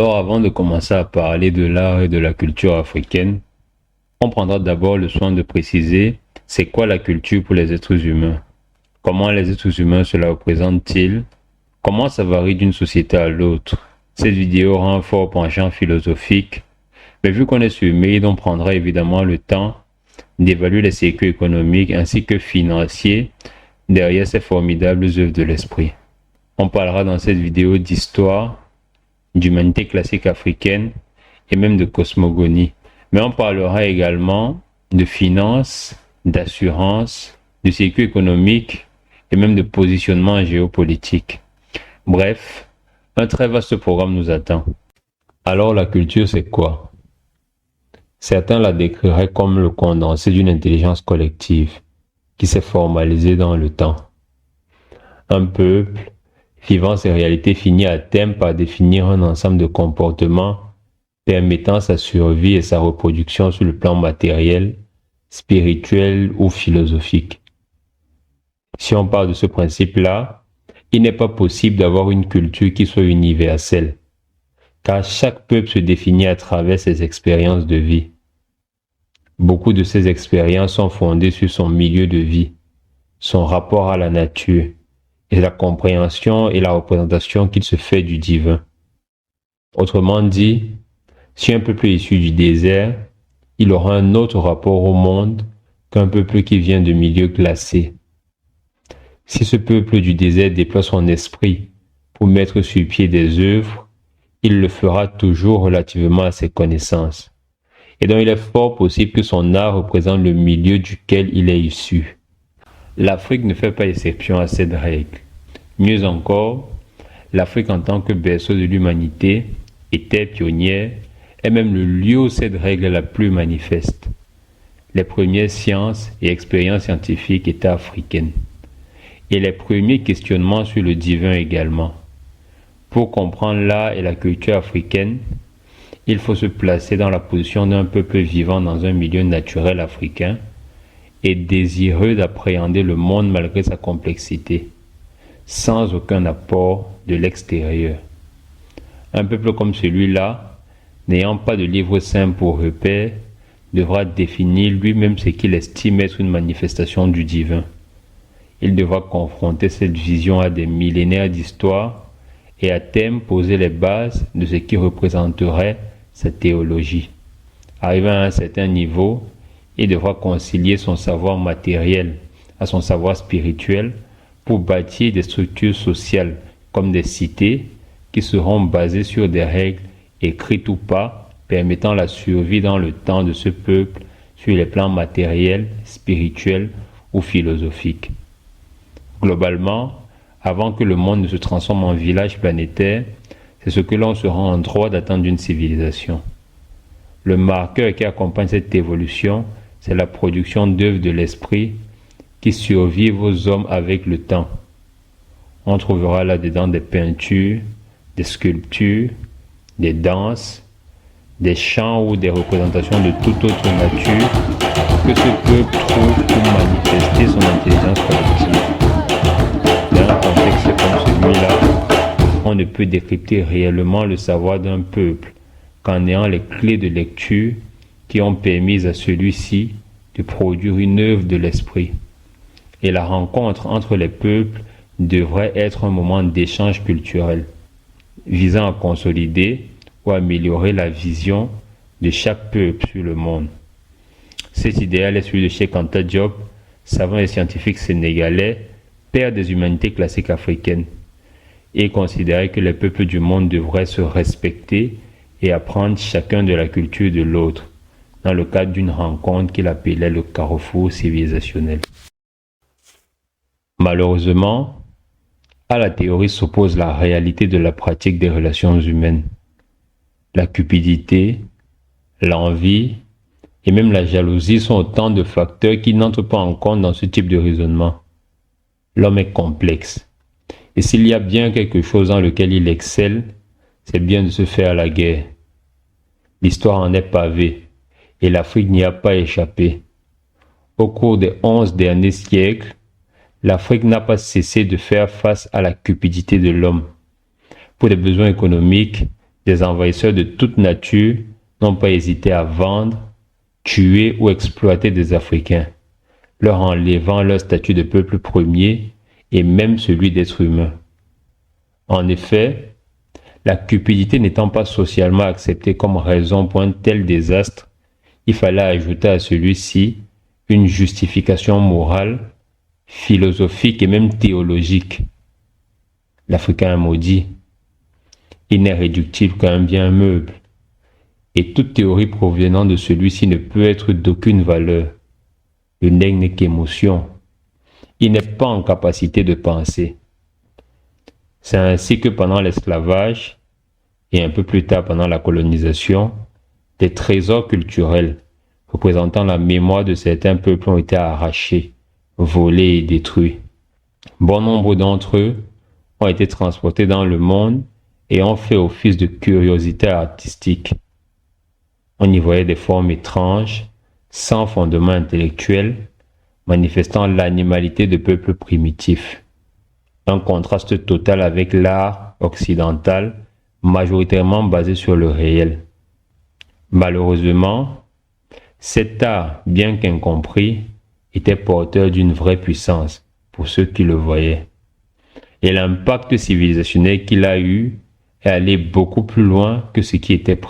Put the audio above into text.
Alors, avant de commencer à parler de l'art et de la culture africaine, on prendra d'abord le soin de préciser c'est quoi la culture pour les êtres humains, comment les êtres humains se la représentent-ils, comment ça varie d'une société à l'autre. Cette vidéo aura un fort penchant philosophique, mais vu qu'on est sur Made, on prendra évidemment le temps d'évaluer les circuits économiques ainsi que financiers derrière ces formidables œuvres de l'esprit. On parlera dans cette vidéo d'histoire, d'humanité classique africaine et même de cosmogonie. Mais on parlera également de finances, d'assurance, de circuit économique et même de positionnement géopolitique. Bref, un très vaste programme nous attend. Alors la culture, c'est quoi? Certains la décriraient comme le condensé d'une intelligence collective qui s'est formalisée dans le temps. Un peuple vivant ces réalités finit à terme par définir un ensemble de comportements permettant sa survie et sa reproduction sur le plan matériel, spirituel ou philosophique. Si on parle de ce principe-là, il n'est pas possible d'avoir une culture qui soit universelle, car chaque peuple se définit à travers ses expériences de vie. Beaucoup de ces expériences sont fondées sur son milieu de vie, son rapport à la nature, et la compréhension et la représentation qu'il se fait du divin. Autrement dit, si un peuple est issu du désert, il aura un autre rapport au monde qu'un peuple qui vient de milieux glacés. Si ce peuple du désert déploie son esprit pour mettre sur pied des œuvres, il le fera toujours relativement à ses connaissances. Et donc il est fort possible que son art représente le milieu duquel il est issu. L'Afrique ne fait pas exception à cette règle. Mieux encore, l'Afrique en tant que berceau de l'humanité était pionnière et même le lieu où cette règle est la plus manifeste. Les premières sciences et expériences scientifiques étaient africaines. Et les premiers questionnements sur le divin également. Pour comprendre l'art et la culture africaine, il faut se placer dans la position d'un peuple vivant dans un milieu naturel africain et désireux d'appréhender le monde malgré sa complexité, sans aucun apport de l'extérieur. Un peuple comme celui-là, n'ayant pas de livre saint pour repère, devra définir lui-même ce qu'il estime être une manifestation du divin. Il devra confronter cette vision à des millénaires d'histoire et à terme poser les bases de ce qui représenterait sa théologie. Arrivé à un certain niveau, il devra concilier son savoir matériel à son savoir spirituel pour bâtir des structures sociales comme des cités qui seront basées sur des règles écrites ou pas, permettant la survie dans le temps de ce peuple sur les plans matériels, spirituels ou philosophiques. Globalement, avant que le monde ne se transforme en village planétaire, c'est ce que l'on sera en droit d'attendre d'une civilisation. Le marqueur qui accompagne cette évolution, c'est la production d'œuvres de l'esprit qui survivent aux hommes avec le temps. On trouvera là-dedans des peintures, des sculptures, des danses, des chants ou des représentations de toute autre nature que ce peuple trouve pour manifester son intelligence collective. Dans un contexte comme celui-là, on ne peut décrypter réellement le savoir d'un peuple qu'en ayant les clés de lecture qui ont permis à celui-ci de produire une œuvre de l'esprit. Et la rencontre entre les peuples devrait être un moment d'échange culturel, visant à consolider ou améliorer la vision de chaque peuple sur le monde. Cet idéal est celui de Cheikh Anta Diop, savant et scientifique sénégalais, père des humanités classiques africaines, et considérait que les peuples du monde devraient se respecter et apprendre chacun de la culture de l'autre, dans le cadre d'une rencontre qu'il appelait le carrefour civilisationnel. Malheureusement, à la théorie s'oppose la réalité de la pratique des relations humaines. La cupidité, l'envie et même la jalousie sont autant de facteurs qui n'entrent pas en compte dans ce type de raisonnement. L'homme est complexe. Et s'il y a bien quelque chose dans lequel il excelle, c'est bien de se faire la guerre. L'histoire en est pavée et l'Afrique n'y a pas échappé. Au cours des 11 derniers siècles, l'Afrique n'a pas cessé de faire face à la cupidité de l'homme. Pour des besoins économiques, Des envahisseurs de toute nature n'ont pas hésité à vendre, tuer ou exploiter des Africains, leur enlevant leur statut de peuple premier et même celui d'être humain. En effet, la cupidité n'étant pas socialement acceptée comme raison pour un tel désastre, il fallait ajouter à celui-ci une justification morale, philosophique et même théologique. L'Africain est maudit. Il n'est réductible qu'à un bien meuble. Et toute théorie provenant de celui-ci ne peut être d'aucune valeur. Le nègre n'est qu'émotion. Il n'est pas en capacité de penser. C'est ainsi que pendant l'esclavage, et un peu plus tard pendant la colonisation, des trésors culturels représentant la mémoire de certains peuples ont été arrachés, volés et détruits. Bon nombre d'entre eux ont été transportés dans le monde et ont fait office de curiosité artistique. On y voyait des formes étranges, sans fondement intellectuel, manifestant l'animalité de peuples primitifs. Un contraste total avec l'art occidental, majoritairement basé sur le réel. Malheureusement, cet art, bien qu'incompris, était porteur d'une vraie puissance pour ceux qui le voyaient. Et l'impact civilisationnel qu'il a eu est allé beaucoup plus loin que ce qui était prévu.